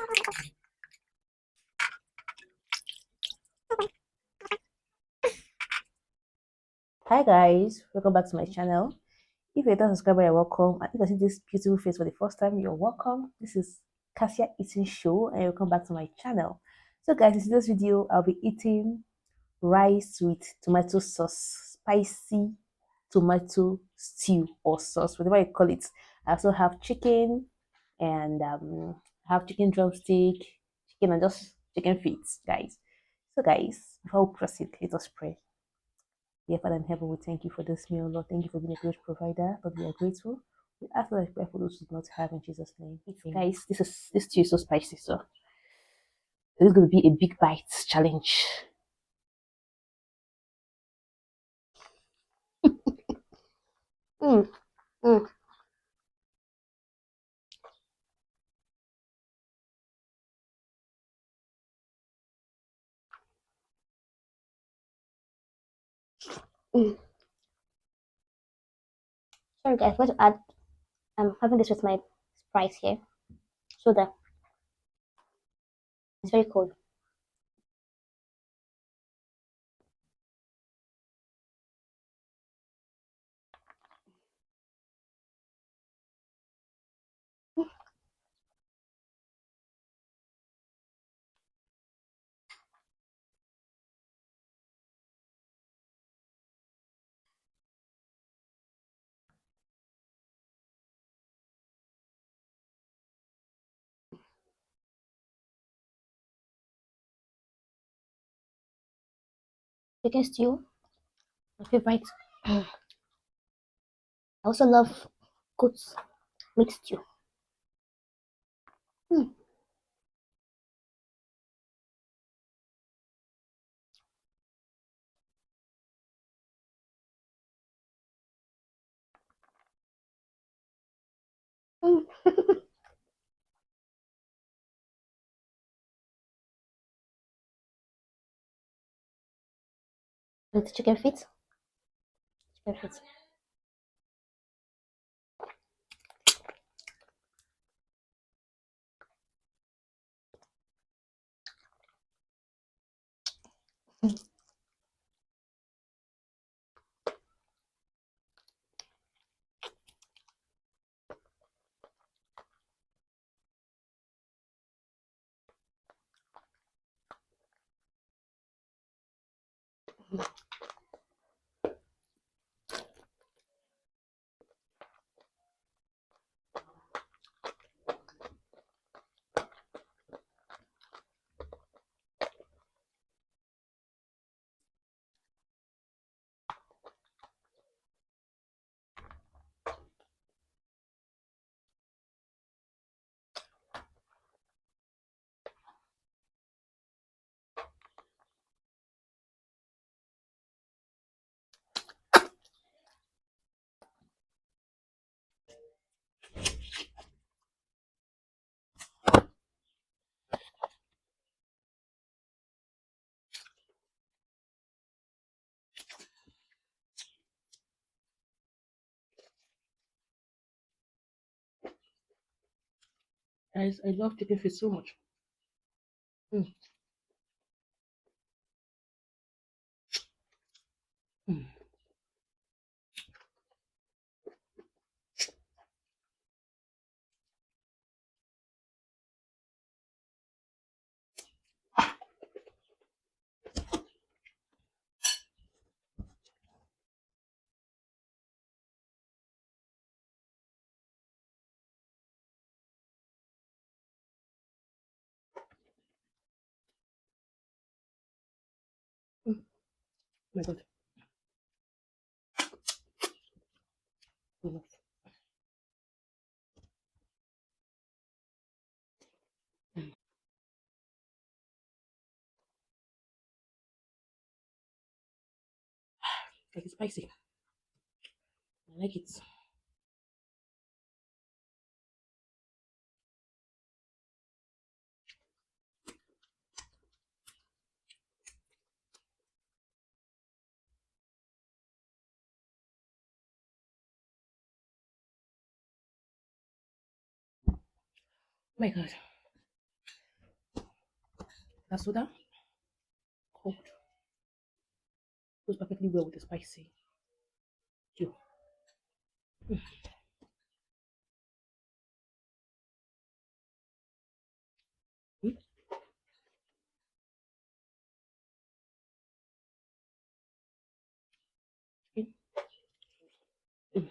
Hi guys, welcome back to my channel. If you're not a subscriber, you're welcome. And if you see this beautiful face for the first time, you're welcome. This is Cassia Eating Show, and welcome back to my channel. So guys, in this video, I'll be eating rice with tomato sauce, spicy tomato stew or sauce, whatever you call it. I also have chicken and have chicken drumstick, chicken and just chicken feet, guys. So guys, before we proceed, let us pray. Dear Father in heaven, we thank you for this meal, Lord. Thank you for being a great provider. Lord, we are grateful. We ask that prayer for those who do not have in Jesus' name. Guys, this stew is so spicy, so this is gonna be a big bite challenge. Mm, mm, mm. Sorry guys, I forgot to add I'm having this with my Sprite here. So that it's very cold. Chicken stew, my favorite. I also love goat meat stew. Mm. Mm. With chicken feet. Chicken feet. Guys, I love chicken feet so much. Mm, mm. Mm. My God. Mm. Like it's spicy. I like it. Oh my God. That soda, cold, goes perfectly well with the spicy stew. Mm, mm, mm,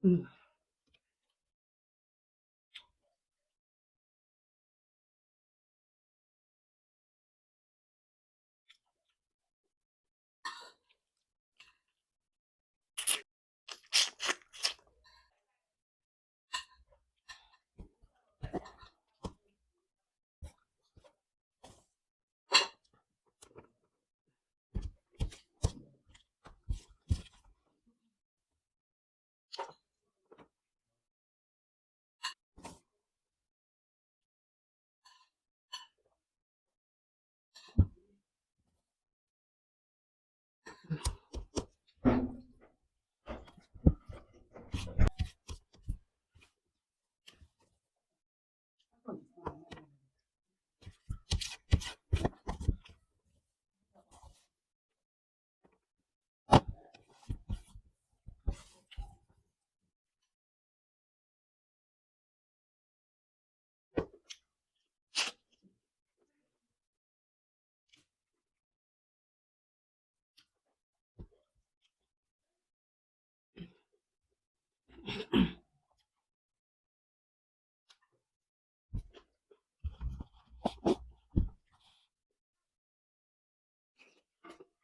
mm,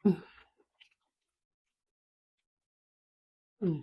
mm, mm,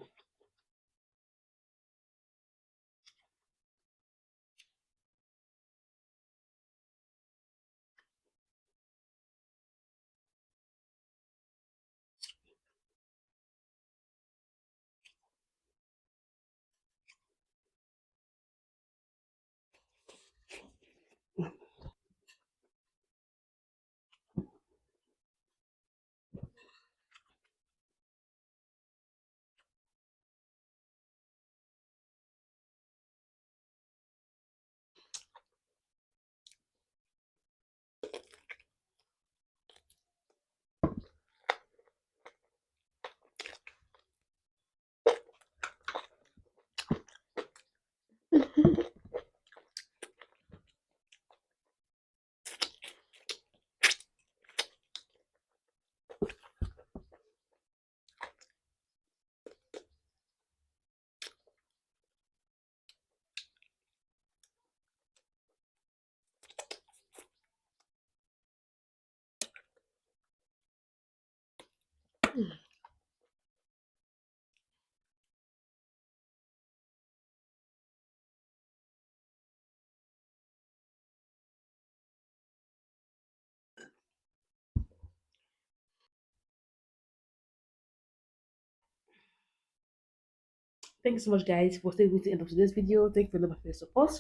Thank you so much, guys, for staying with the end of today's video. Thank you for the your support.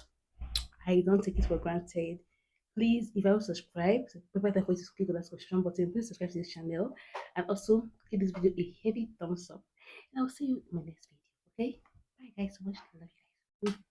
I don't take it for granted. Please, if I will subscribe, prepare time for you to click on that subscription button. Please subscribe to this channel and also give this video a heavy thumbs up. And I'll see you in my next video. Okay? Bye, guys. So much. I love you guys.